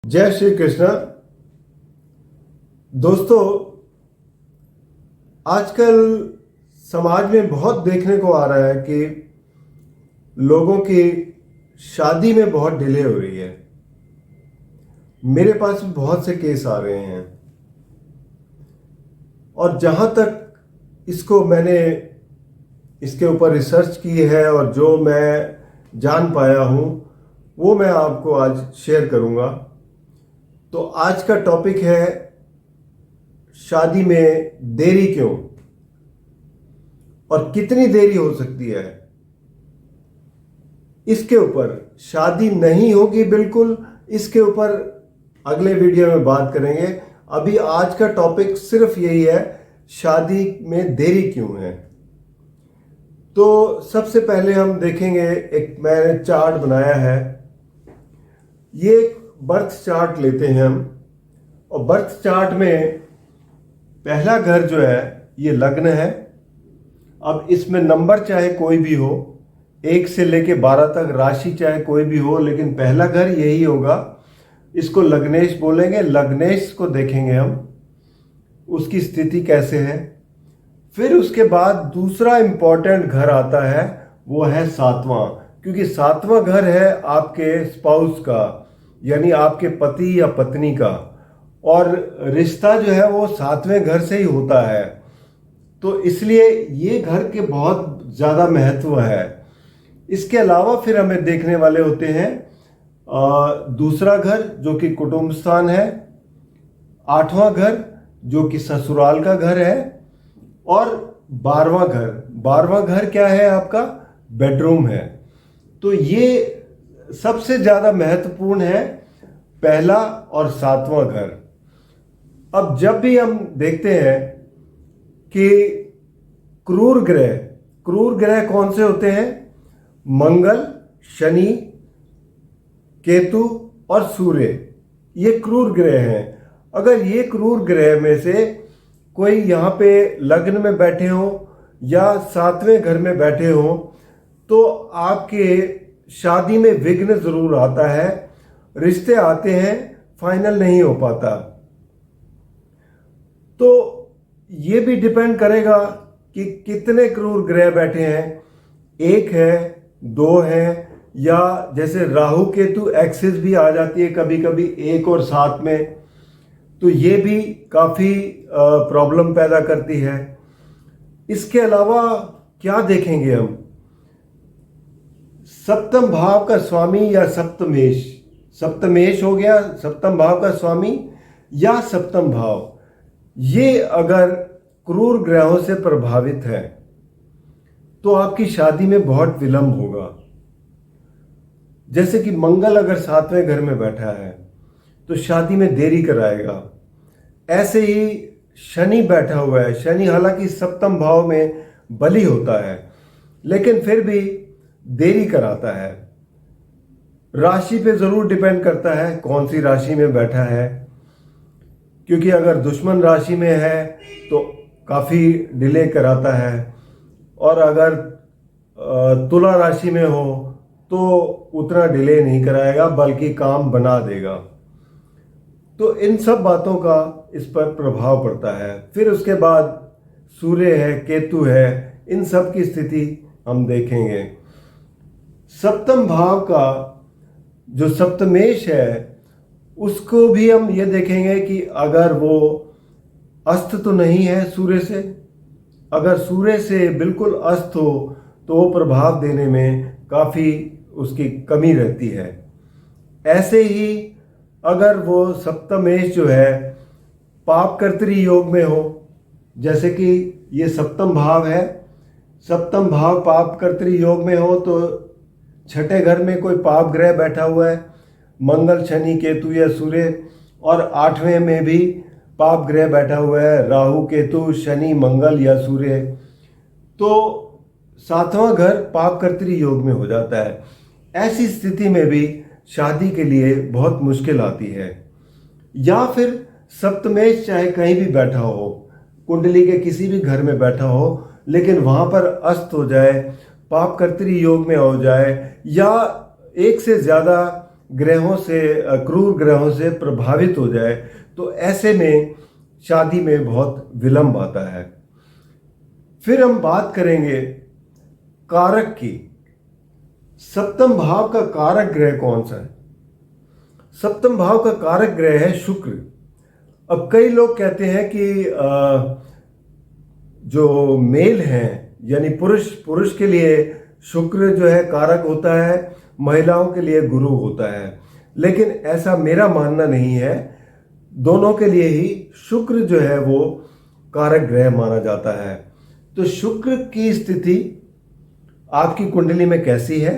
जय श्री कृष्ण। दोस्तों, आजकल समाज में बहुत देखने को आ रहा है कि लोगों की शादी में बहुत डिले हो रही है। मेरे पास भी बहुत से केस आ रहे हैं और जहां तक इसको मैंने इसके ऊपर रिसर्च की है और जो मैं जान पाया हूं वो मैं आपको आज शेयर करूंगा। तो आज का टॉपिक है शादी में देरी क्यों और कितनी देरी हो सकती है। इसके ऊपर शादी नहीं होगी बिल्कुल, इसके ऊपर अगले वीडियो में बात करेंगे। अभी आज का टॉपिक सिर्फ यही है, शादी में देरी क्यों है। तो सबसे पहले हम देखेंगे, एक मैंने चार्ट बनाया है। ये एक बर्थ चार्ट लेते हैं हम, और बर्थ चार्ट में पहला घर जो है ये लग्न है। अब इसमें नंबर चाहे कोई भी हो, 1 से लेके 12 तक, राशि चाहे कोई भी हो, लेकिन पहला घर यही होगा। इसको लग्नेश बोलेंगे। लग्नेश को देखेंगे हम, उसकी स्थिति कैसे है। फिर उसके बाद दूसरा इंपॉर्टेंट घर आता है, वो है 7वां, क्योंकि 7वां घर है आपके स्पाउस का, यानी आपके पति या पत्नी का, और रिश्ता जो है वो 7वें घर से ही होता है। तो इसलिए ये घर के बहुत ज़्यादा महत्व है। इसके अलावा फिर हमें देखने वाले होते हैं दूसरा घर जो कि कुटुंब स्थान है, 8वां घर जो कि ससुराल का घर है, और 12वां घर। 12वां घर क्या है आपका? बेडरूम है। तो ये सबसे ज़्यादा महत्वपूर्ण है, पहला और 7वां घर। अब जब भी हम देखते हैं कि क्रूर ग्रह कौन से होते हैं? मंगल, शनि, केतु और सूर्य, ये क्रूर ग्रह हैं। अगर ये क्रूर ग्रह में से कोई यहाँ पे लग्न में बैठे हो या 7वें घर में बैठे हो तो आपके शादी में विघ्न जरूर आता है, रिश्ते आते हैं, फाइनल नहीं हो पाता। तो ये भी डिपेंड करेगा कि कितने क्रूर ग्रह बैठे हैं, 1 है, 2 है, या जैसे राहु केतु एक्सिस भी आ जाती है कभी कभी 1 और 7 में, तो ये भी काफ़ी प्रॉब्लम पैदा करती है। इसके अलावा क्या देखेंगे हम? सप्तम भाव का स्वामी या सप्तमेश हो गया, सप्तम भाव का स्वामी या सप्तम भाव, ये अगर क्रूर ग्रहों से प्रभावित है तो आपकी शादी में बहुत विलंब होगा। जैसे कि मंगल अगर 7वें घर में बैठा है तो शादी में देरी कराएगा। ऐसे ही शनि बैठा हुआ है। शनि हालांकि सप्तम भाव में बली होता है, लेकिन फिर भी देरी कराता है। राशि पे जरूर डिपेंड करता है कौन सी राशि में बैठा है, क्योंकि अगर दुश्मन राशि में है तो काफ़ी डिले कराता है, और अगर तुला राशि में हो तो उतना डिले नहीं कराएगा, बल्कि काम बना देगा। तो इन सब बातों का इस पर प्रभाव पड़ता है। फिर उसके बाद सूर्य है, केतु है, इन सब की स्थिति हम देखेंगे। सप्तम भाव का जो सप्तमेश है उसको भी हम ये देखेंगे कि अगर वो अस्त तो नहीं है सूर्य से। अगर सूर्य से बिल्कुल अस्त हो तो वो प्रभाव देने में काफ़ी उसकी कमी रहती है। ऐसे ही अगर वो सप्तमेश जो है पाप कर्तरी योग में हो, जैसे कि ये सप्तम भाव है, सप्तम भाव पाप कर्तरी योग में हो, तो 6ठे घर में कोई पाप ग्रह बैठा हुआ है, मंगल, शनि, केतु या सूर्य, और 8वें में भी पाप ग्रह बैठा हुआ है, राहु, केतु, शनि, मंगल या सूर्य, तो 7वां घर पाप कर्तरी योग में हो जाता है। ऐसी स्थिति में भी शादी के लिए बहुत मुश्किल आती है। या फिर सप्तमेश चाहे कहीं भी बैठा हो, कुंडली के किसी भी घर में बैठा हो, लेकिन वहाँ पर अस्त हो जाए, पाप कर्तरी योग में हो जाए, या एक से ज़्यादा ग्रहों से क्रूर ग्रहों से प्रभावित हो जाए तो ऐसे में शादी में बहुत विलंब आता है। फिर हम बात करेंगे कारक की। सप्तम भाव का कारक ग्रह कौन सा है? सप्तम भाव का कारक ग्रह है शुक्र। अब कई लोग कहते हैं कि जो मेल हैं यानी पुरुष के लिए शुक्र जो है कारक होता है, महिलाओं के लिए गुरु होता है, लेकिन ऐसा मेरा मानना नहीं है। दोनों के लिए ही शुक्र जो है वो कारक ग्रह माना जाता है। तो शुक्र की स्थिति आपकी कुंडली में कैसी है?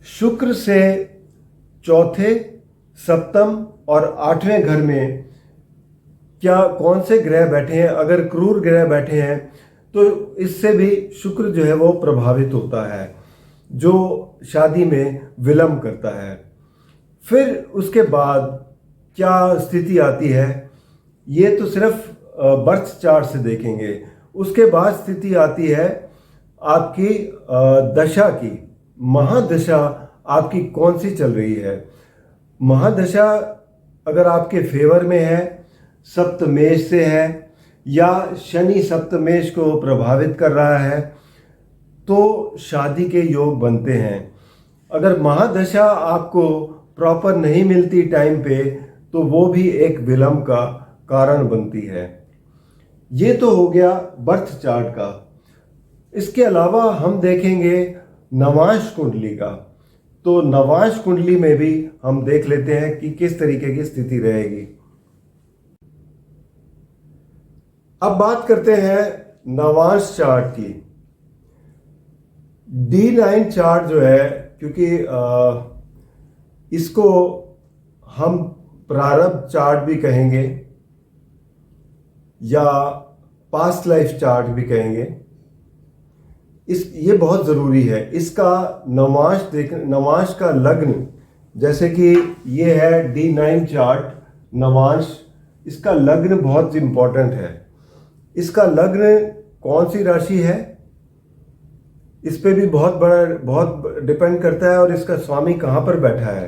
शुक्र से चौथे, सप्तम और आठवें घर में क्या कौन से ग्रह बैठे हैं? अगर क्रूर ग्रह बैठे हैं तो इससे भी शुक्र जो है वो प्रभावित होता है, जो शादी में विलंब करता है। फिर उसके बाद क्या स्थिति आती है, ये तो सिर्फ बर्थ चार्ट से देखेंगे। उसके बाद स्थिति आती है आपकी दशा की। महादशा आपकी कौन सी चल रही है? महादशा अगर आपके फेवर में है, सप्तमेश से है या शनि सप्तमेश को प्रभावित कर रहा है तो शादी के योग बनते हैं। अगर महादशा आपको प्रॉपर नहीं मिलती टाइम पे तो वो भी एक विलंब का कारण बनती है। ये तो हो गया बर्थ चार्ट का। इसके अलावा हम देखेंगे नवांश कुंडली का। तो नवांश कुंडली में भी हम देख लेते हैं कि किस तरीके की स्थिति रहेगी। अब बात करते हैं नवांश चार्ट की। D9 चार्ट जो है, क्योंकि इसको हम प्रारब्ध चार्ट भी कहेंगे या पास्ट लाइफ चार्ट भी कहेंगे, ये बहुत ज़रूरी है। इसका नवांश का लग्न, जैसे कि ये है D9 चार्ट नवांश, इसका लग्न बहुत इम्पोर्टेंट है। इसका लग्न कौन सी राशि है इस पे भी बहुत डिपेंड करता है, और इसका स्वामी कहाँ पर बैठा है।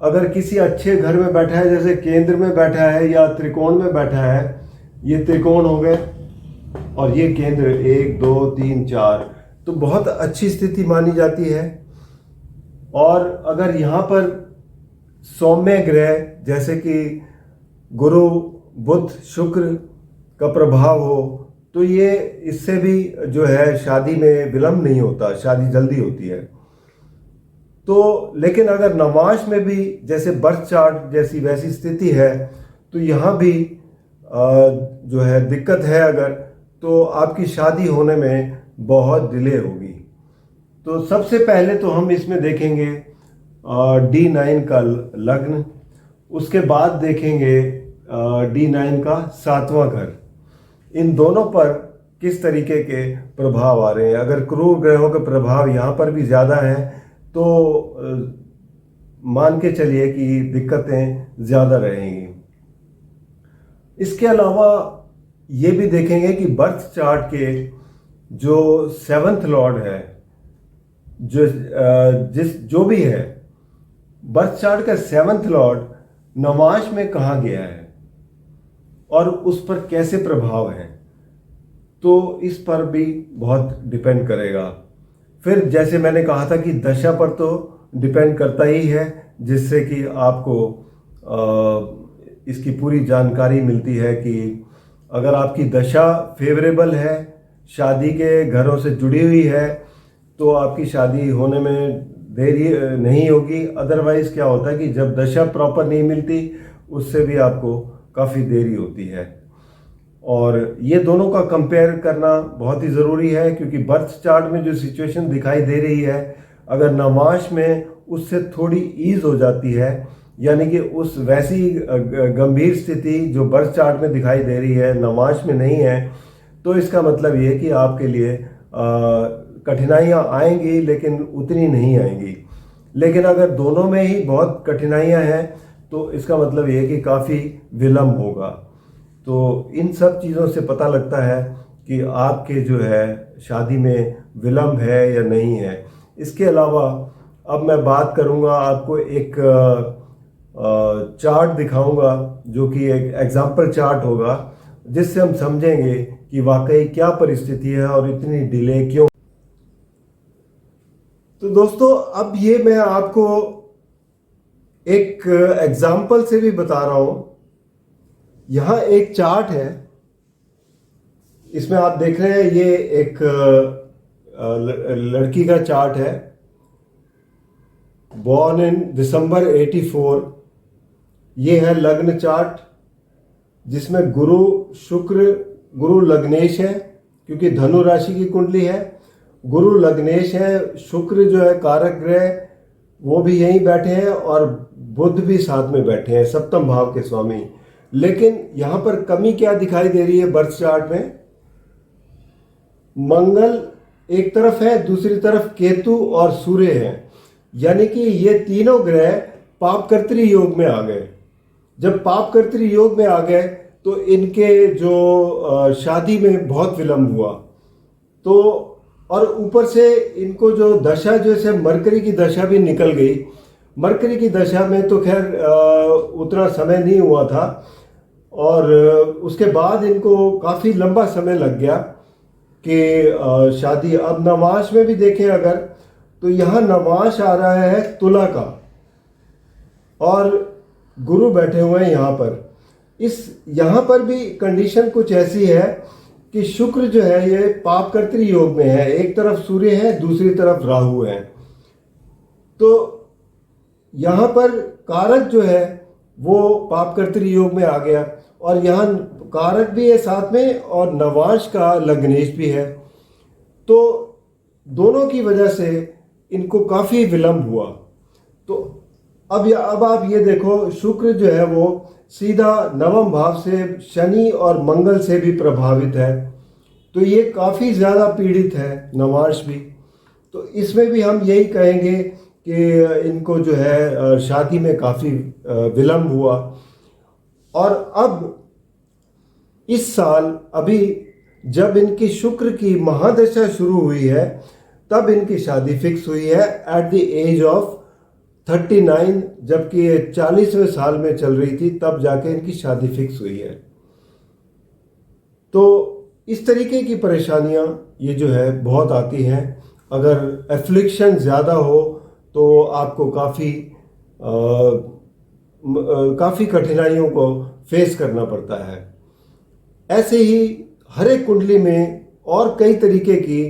अगर किसी अच्छे घर में बैठा है, जैसे केंद्र में बैठा है या त्रिकोण में बैठा है, ये त्रिकोण हो गए और ये केंद्र 1 2 3 4, तो बहुत अच्छी स्थिति मानी जाती है। और अगर यहाँ पर सौम्य ग्रह जैसे कि गुरु, बुध, शुक्र का प्रभाव हो तो ये इससे भी जो है शादी में विलंब नहीं होता, शादी जल्दी होती है। तो लेकिन अगर नवांश में भी जैसे बर्थ चार्ट जैसी वैसी स्थिति है तो यहाँ भी जो है दिक्कत है अगर, तो आपकी शादी होने में बहुत डिले होगी। तो सबसे पहले तो हम इसमें देखेंगे D9 का लग्न, उसके बाद देखेंगे D9 का 7वां घर। इन दोनों पर किस तरीके के प्रभाव आ रहे हैं। अगर क्रूर ग्रहों का प्रभाव यहाँ पर भी ज़्यादा है तो मान के चलिए कि दिक्कतें ज़्यादा रहेंगी। इसके अलावा ये भी देखेंगे कि बर्थ चार्ट के जो 7th लॉर्ड है, जो भी है, बर्थ चार्ट का 7th लॉर्ड नवांश में कहाँ गया है और उस पर कैसे प्रभाव है, तो इस पर भी बहुत डिपेंड करेगा। फिर जैसे मैंने कहा था कि दशा पर तो डिपेंड करता ही है, जिससे कि आपको इसकी पूरी जानकारी मिलती है कि अगर आपकी दशा फेवरेबल है, शादी के घरों से जुड़ी हुई है, तो आपकी शादी होने में देरी नहीं होगी। अदरवाइज क्या होता है कि जब दशा प्रॉपर नहीं मिलती उससे भी आपको काफ़ी देरी होती है। और ये दोनों का कंपेयर करना बहुत ही ज़रूरी है, क्योंकि बर्थ चार्ट में जो सिचुएशन दिखाई दे रही है, अगर नवांश में उससे थोड़ी ईज हो जाती है, यानी कि उस वैसी गंभीर स्थिति जो बर्थ चार्ट में दिखाई दे रही है नवांश में नहीं है, तो इसका मतलब ये है कि आपके लिए कठिनाइयाँ आएंगी लेकिन उतनी नहीं आएंगी। लेकिन अगर दोनों में ही बहुत कठिनाइयाँ हैं तो इसका मतलब ये है कि काफ़ी विलंब होगा। तो इन सब चीज़ों से पता लगता है कि आपके जो है शादी में विलंब है या नहीं है। इसके अलावा अब मैं बात करूंगा, आपको एक चार्ट दिखाऊंगा जो कि एक एग्जाम्पल चार्ट होगा, जिससे हम समझेंगे कि वाकई क्या परिस्थिति है और इतनी डिले क्यों। तो दोस्तों, अब ये मैं आपको एक एग्जाम्पल से भी बता रहा हूं। यहां एक चार्ट है, इसमें आप देख रहे हैं ये एक लड़की का चार्ट है, बॉर्न इन दिसंबर 84। ये है लग्न चार्ट, जिसमें गुरु शुक्र, गुरु लग्नेश है क्योंकि धनु राशि की कुंडली है, गुरु लग्नेश है, शुक्र जो है कारक ग्रह वो भी यहीं बैठे हैं और बुध भी साथ में बैठे हैं, सप्तम भाव के स्वामी। लेकिन यहां पर कमी क्या दिखाई दे रही है बर्थ चार्ट में? मंगल एक तरफ है, दूसरी तरफ केतु और सूर्य है, यानी कि ये तीनों ग्रह पापकर्तृ योग में आ गए। जब पापकर्तृ योग में आ गए तो इनके जो शादी में बहुत विलंब हुआ। तो और ऊपर से इनको जो दशा, जैसे मरकरी की दशा भी निकल गई। मरकरी की दशा में तो खैर उतना समय नहीं हुआ था, और उसके बाद इनको काफ़ी लंबा समय लग गया कि शादी। अब नवांश में भी देखें अगर, तो यहाँ नवांश आ रहा है तुला का, और गुरु बैठे हुए हैं यहाँ पर। यहाँ पर भी कंडीशन कुछ ऐसी है कि शुक्र जो है ये पापकर्तृ योग में है, एक तरफ सूर्य है, दूसरी तरफ राहु है। तो यहाँ पर कारक जो है वो पापकर्तृ योग में आ गया, और यहाँ कारक भी है साथ में, और नवांश का लग्नेश भी है। तो दोनों की वजह से इनको काफ़ी विलंब हुआ। तो अब आप ये देखो, शुक्र जो है वो सीधा नवम भाव से शनि और मंगल से भी प्रभावित है, तो ये काफ़ी ज़्यादा पीड़ित है, नवांश भी। तो इसमें भी हम यही कहेंगे कि इनको जो है शादी में काफ़ी विलंब हुआ। और अब इस साल अभी जब इनकी शुक्र की महादशा शुरू हुई है, तब इनकी शादी फिक्स हुई है एट द एज ऑफ 39, जबकि ये 40वें साल में चल रही थी, तब जाके इनकी शादी फिक्स हुई है। तो इस तरीके की परेशानियां ये जो है बहुत आती हैं। अगर एफ्लिक्शन ज़्यादा हो तो आपको काफ़ी कठिनाइयों को फेस करना पड़ता है। ऐसे ही हर एक कुंडली में और कई तरीके की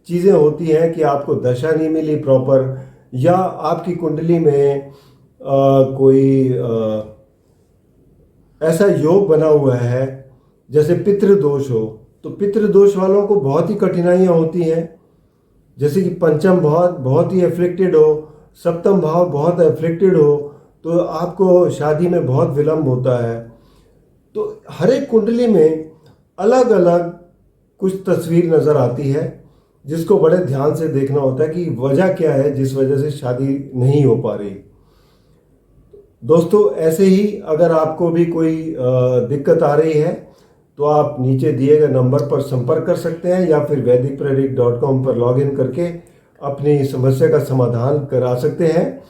चीज़ें होती हैं कि आपको दशा नहीं मिली प्रॉपर, या आपकी कुंडली में कोई ऐसा योग बना हुआ है जैसे पितृदोष हो, तो पितृदोष वालों को बहुत ही कठिनाइयाँ होती हैं। जैसे कि पंचम भाव बहुत ही एफ्लिक्टेड हो, सप्तम भाव बहुत एफ्लिक्टेड हो, तो आपको शादी में बहुत विलंब होता है। तो हर एक कुंडली में अलग अलग कुछ तस्वीर नज़र आती है, जिसको बड़े ध्यान से देखना होता है कि वजह क्या है जिस वजह से शादी नहीं हो पा रही। दोस्तों, ऐसे ही अगर आपको भी कोई दिक्कत आ रही है तो आप नीचे दिए गए नंबर पर संपर्क कर सकते हैं, या फिर वैदिकप्रेडिक्ट.com पर लॉगिन करके अपनी समस्या का समाधान करा सकते हैं।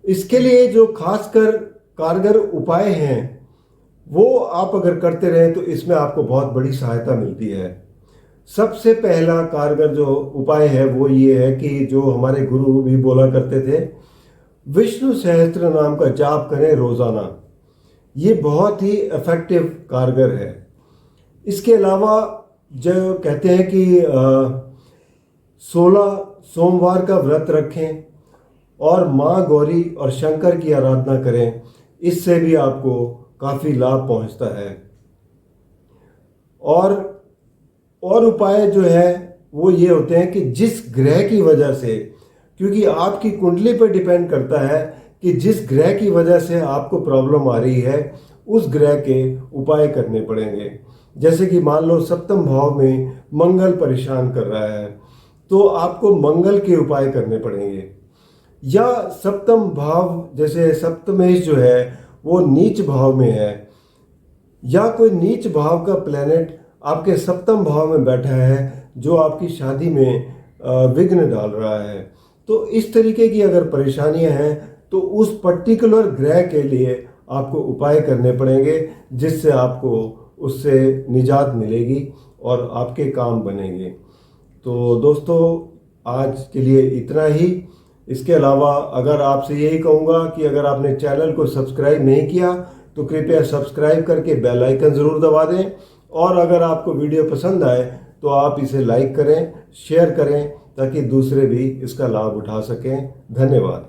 इसके लिए जो खासकर कारगर उपाय हैं वो आप अगर करते रहें तो इसमें आपको बहुत बड़ी सहायता मिलती है। सबसे पहला कारगर जो उपाय है वो ये है कि जो हमारे गुरु भी बोला करते थे, विष्णु सहस्त्र नाम का जाप करें रोजाना। ये बहुत ही इफेक्टिव कारगर है। इसके अलावा जो कहते हैं कि 16 सोमवार का व्रत रखें और माँ गौरी और शंकर की आराधना करें, इससे भी आपको काफ़ी लाभ पहुंचता है। और उपाय जो है वो ये होते हैं कि जिस ग्रह की वजह से, क्योंकि आपकी कुंडली पर डिपेंड करता है कि जिस ग्रह की वजह से आपको प्रॉब्लम आ रही है उस ग्रह के उपाय करने पड़ेंगे। जैसे कि मान लो सप्तम भाव में मंगल परेशान कर रहा है तो आपको मंगल के उपाय करने पड़ेंगे। या सप्तम भाव, जैसे सप्तमेश जो है वो नीच भाव में है, या कोई नीच भाव का प्लेनेट आपके सप्तम भाव में बैठा है जो आपकी शादी में विघ्न डाल रहा है, तो इस तरीके की अगर परेशानियां हैं तो उस पर्टिकुलर ग्रह के लिए आपको उपाय करने पड़ेंगे, जिससे आपको उससे निजात मिलेगी और आपके काम बनेंगे। तो दोस्तों, आज के लिए इतना ही। इसके अलावा अगर आपसे यही कहूँगा कि अगर आपने चैनल को सब्सक्राइब नहीं किया तो कृपया सब्सक्राइब करके बेल आइकन ज़रूर दबा दें, और अगर आपको वीडियो पसंद आए तो आप इसे लाइक करें, शेयर करें, ताकि दूसरे भी इसका लाभ उठा सकें। धन्यवाद।